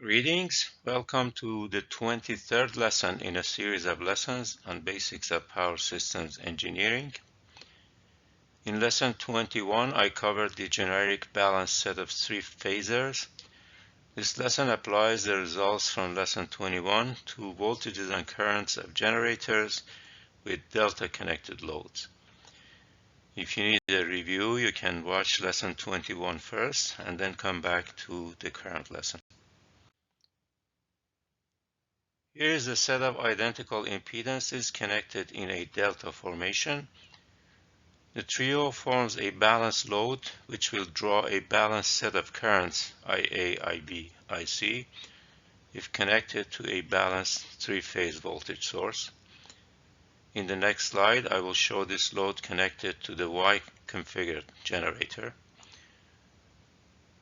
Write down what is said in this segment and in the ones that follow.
Greetings. Welcome to the 23rd lesson in a series of lessons on basics of power systems engineering. In lesson 21, I covered the generic balanced set of three phasors. This lesson applies the results from lesson 21 to voltages and currents of generators with delta connected loads. If you need a review, you can watch lesson 21 first and then come back to the current lesson. Here is a set of identical impedances connected in a delta formation. The trio forms a balanced load which will draw a balanced set of currents IA, IB, IC if connected to a balanced three-phase voltage source. In the next slide, I will show this load connected to the Y-configured generator.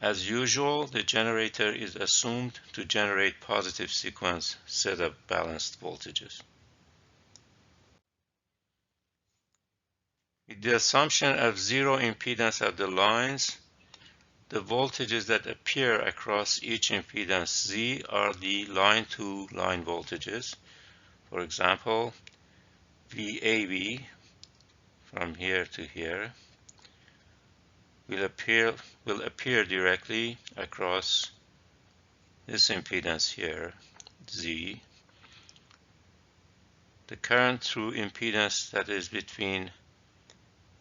As usual, the generator is assumed to generate positive sequence set of balanced voltages. With the assumption of zero impedance of the lines, the voltages that appear across each impedance Z are the line-to-line voltages. For example, VAB from here to here will appear directly across this impedance here, Z. The current through impedance that is between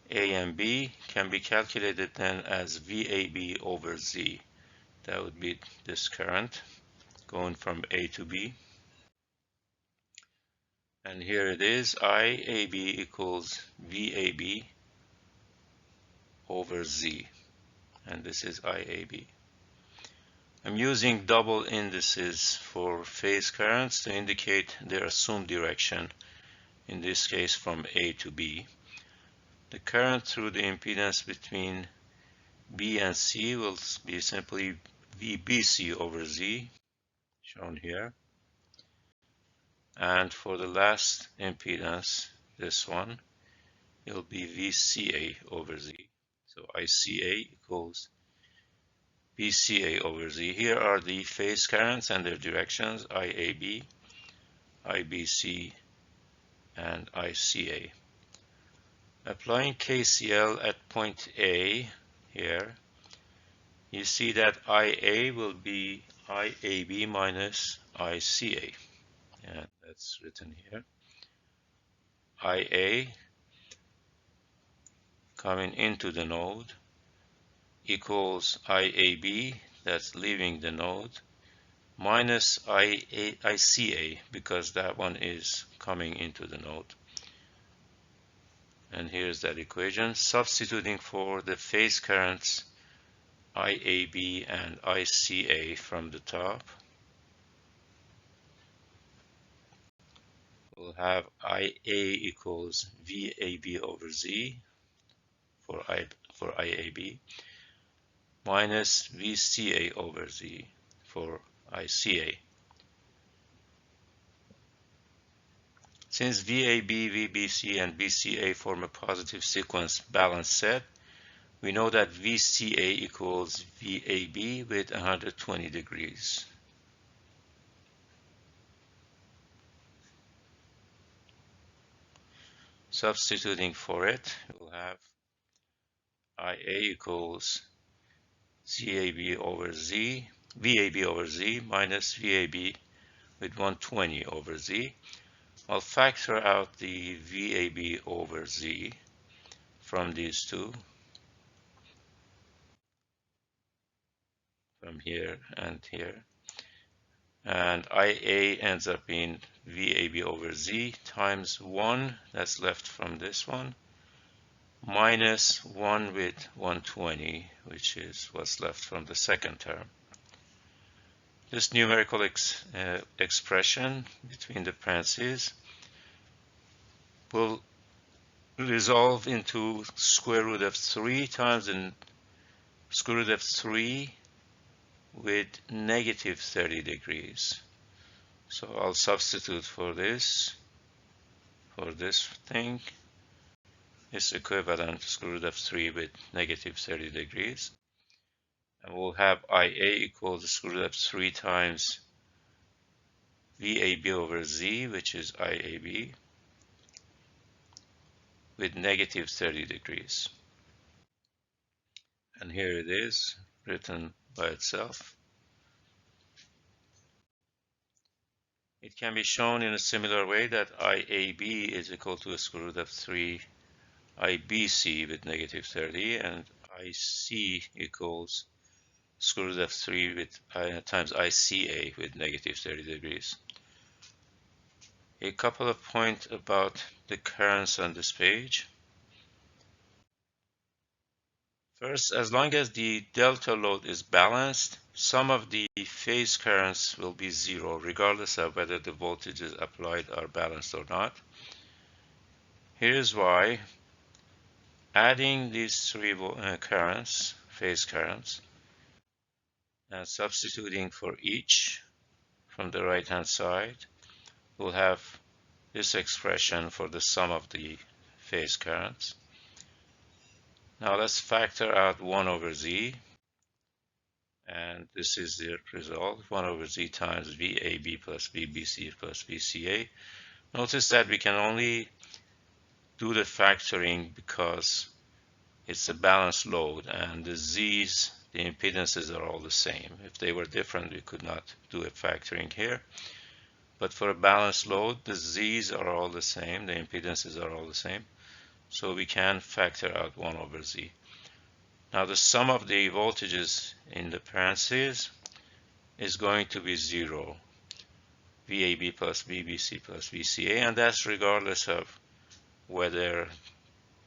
A and B can be calculated then as VAB over Z. That would be this current going from A to B. And here it is, IAB equals VAB over Z. And this is IAB. I'm using double indices for phase currents to indicate their assumed direction, in this case from A to B. The current through the impedance between B and C will be simply VBC over Z, shown here. And for the last impedance, this one, it will be VCA over Z. So ICA equals VCA over Z. Here are the phase currents and their directions, IAB, IBC, and ICA. Applying KCL at point A here, you see that IA will be IAB minus ICA. And that's written here. IA coming into the node equals IAB, that's leaving the node, minus ICA, because that one is coming into the node. And here's that equation, substituting for the phase currents IAB and ICA from the top. We'll have IA equals VAB over Z for IAB minus VCA over Z for ICA. Since VAB, VBC, and BCA form a positive sequence balanced set, we know that VCA equals VAB with 120 degrees. Substituting for it, we'll have IA equals VAB over Z minus VAB with 120 over Z. I'll factor out the VAB over Z from these two, from here and here. And IA ends up being VAB over Z times 1, that's left from this one, minus 1 with 120, which is what's left from the second term. This numerical expression between the parentheses will resolve into square root of 3 times the square root of 3 with negative 30 degrees. So I'll substitute for this thing. It's equivalent to square root of 3 with negative 30 degrees. And we'll have IA equals the square root of 3 times VAB over Z, which is IAB, with negative 30 degrees. And here it is, written by itself. It can be shown in a similar way that IAB is equal to the square root of 3 IBC with negative 30, and IC equals square root of 3 with times ICA with negative 30 degrees. A couple of points about the currents on this page. First, as long as the delta load is balanced, some of the phase currents will be zero, regardless of whether the voltages applied are balanced or not. Here's why. Adding these three currents, phase currents, and substituting for each from the right-hand side, we'll have this expression for the sum of the phase currents. Now let's factor out 1 over Z, and this is the result, 1 over Z times VAB plus VBC plus VCA. Notice that we can only do the factoring because it's a balanced load, and the Z's, the impedances are all the same. If they were different, we could not do a factoring here. But for a balanced load, the Z's are all the same, the impedances are all the same. So we can factor out 1 over Z. Now the sum of the voltages in the parentheses is going to be 0. VAB plus VBC plus VCA, and that's regardless of whether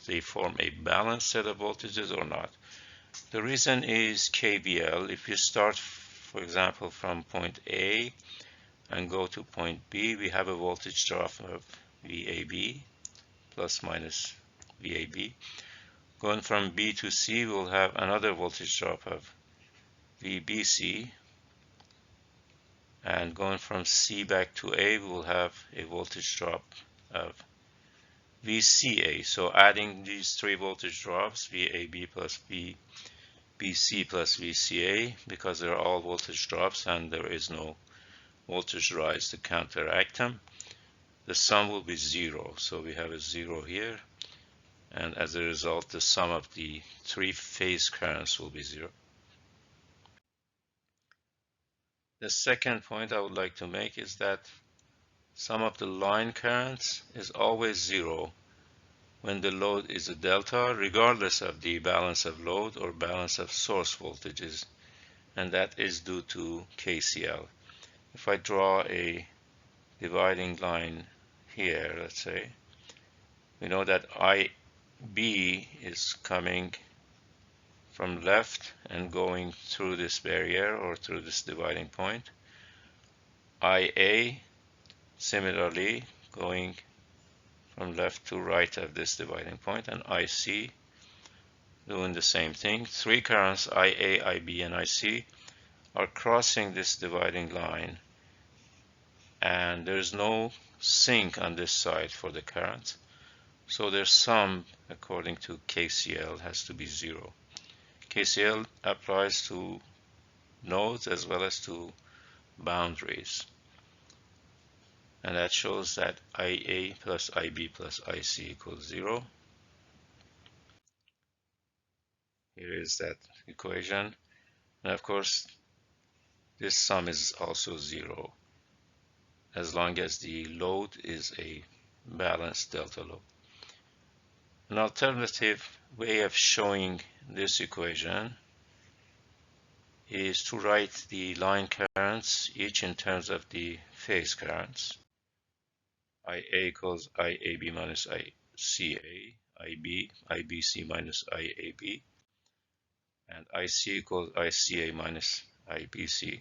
they form a balanced set of voltages or not. The reason is KVL. If you start, for example, from point A and go to point B, we have a voltage drop of VAB plus minus VAB. Going from B to C, we'll have another voltage drop of VBC. And going from C back to A, we'll have a voltage drop of VCA. So adding these three voltage drops, VAB plus VBC plus VCA, because they're all voltage drops and there is no voltage rise to counteract them, the sum will be 0. So we have a 0 here, and as a result, the sum of the three phase currents will be 0. The second point I would like to make is that sum of the line currents is always 0 when the load is a delta, regardless of the balance of load or balance of source voltages, and that is due to KCL. If I draw a dividing line here, let's say, we know that IB is coming from left and going through this barrier or through this dividing point. IA similarly going from left to right of this dividing point, and IC doing the same thing. Three currents, IA, IB, and IC, are crossing this dividing line, and there's no sink on this side for the current. So their sum, according to KCL, has to be 0. KCL applies to nodes as well as to boundaries. And that shows that IA plus IB plus IC equals 0. Here is that equation. And of course, this sum is also 0 as long as the load is a balanced delta load. An alternative way of showing this equation is to write the line currents each in terms of the phase currents. IA equals IAB minus ICA, IBC minus IAB, and IC equals ICA minus IBC.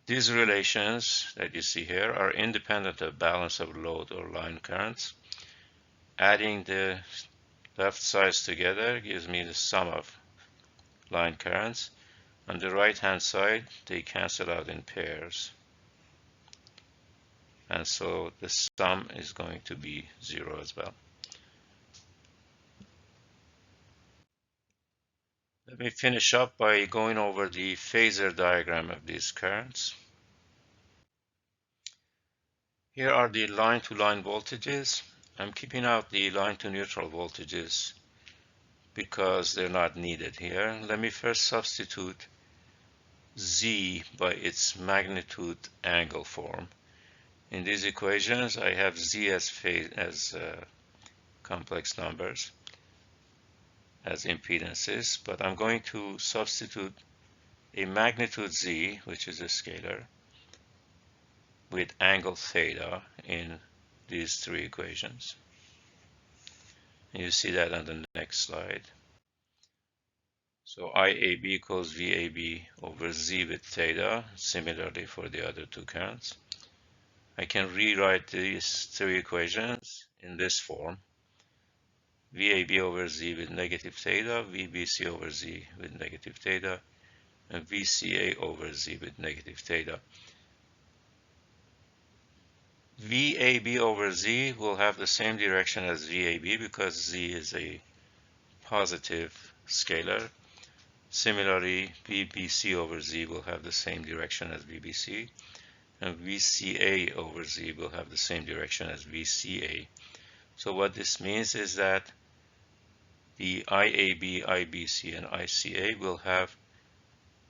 These relations that you see here are independent of balance of load or line currents. Adding the left sides together gives me the sum of line currents. On the right hand side, they cancel out in pairs. And so the sum is going to be 0 as well. Let me finish up by going over the phasor diagram of these currents. Here are the line-to-line voltages. I'm keeping out the line-to-neutral voltages because they're not needed here. Let me first substitute Z by its magnitude angle form. In these equations, I have Z as complex numbers, as impedances, but I'm going to substitute a magnitude Z, which is a scalar, with angle theta in these three equations. And you see that on the next slide. So IAB equals VAB over Z with theta, similarly for the other two currents. I can rewrite these three equations in this form. VAB over Z with negative theta, VBC over Z with negative theta, and VCA over Z with negative theta. VAB over Z will have the same direction as VAB because Z is a positive scalar. Similarly, VBC over Z will have the same direction as VBC, and VCA over Z will have the same direction as VCA. So what this means is that the IAB, IBC, and ICA will have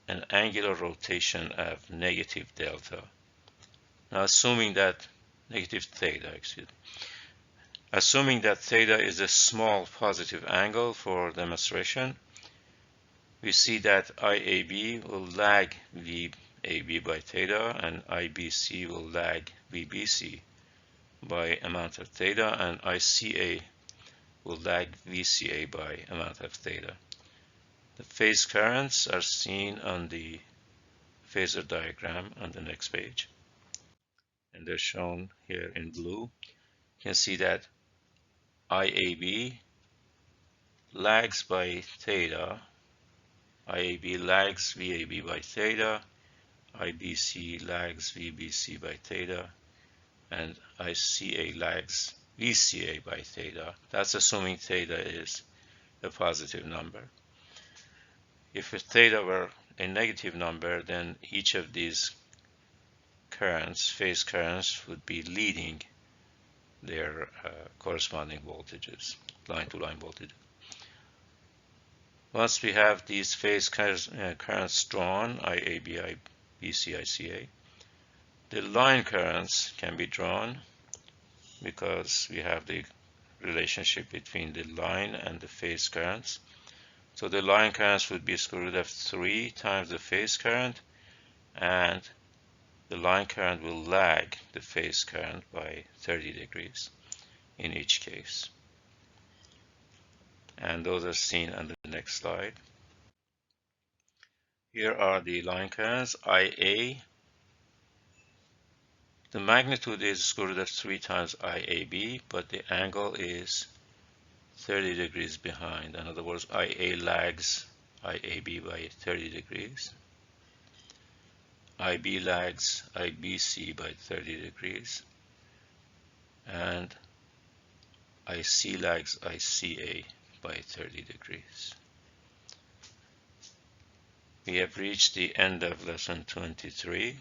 an angular rotation of negative delta. Now, assuming that negative theta, assuming that theta is a small positive angle for demonstration, we see that IAB will lag VAB by theta, and IBC will lag VBC by amount of theta, and ICA will lag VCA by amount of theta. The phase currents are seen on the phasor diagram on the next page, and they're shown here in blue. You can see that IAB lags by theta, IAB lags VAB by theta, IBC lags VBC by theta, and ICA lags VCA by theta. That's assuming theta is a positive number. If theta were a negative number, then each of these currents, phase currents, would be leading their corresponding voltages, line-to-line voltages. Once we have these phase currents drawn, IAB, IBC, ICA, the line currents can be drawn because we have the relationship between the line and the phase currents. So the line currents would be square root of 3 times the phase current, and the line current will lag the phase current by 30 degrees in each case. And those are seen on the next slide. Here are the line currents. IA, the magnitude is square root of 3 times IAB, but the angle is 30 degrees behind. In other words, IA lags IAB by 30 degrees. IB lags IBC by 30 degrees. And IC lags ICA by 30 degrees. We have reached the end of lesson 23.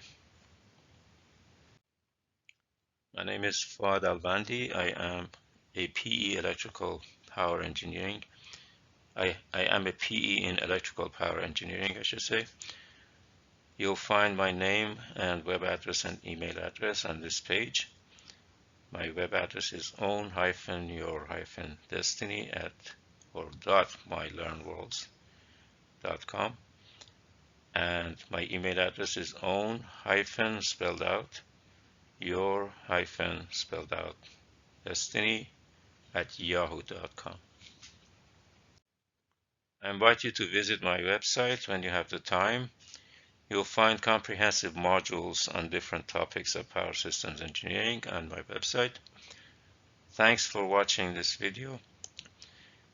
My name is Fuad Alvandi. I am a PE electrical power engineering. I am a PE in electrical power engineering, I should say. You'll find my name and web address and email address on this page. My web address is own-your-destiny .mylearnworlds.com, and my email address is own-spelled out your-spelled out destiny @yahoo.com. I invite you to visit my website when you have the time. You'll find comprehensive modules on different topics of power systems engineering on my website. Thanks for watching this video.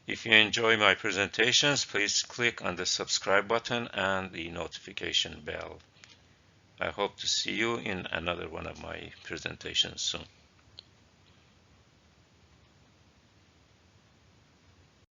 If you enjoy my presentations, please click on the subscribe button and the notification bell. I hope to see you in another one of my presentations soon.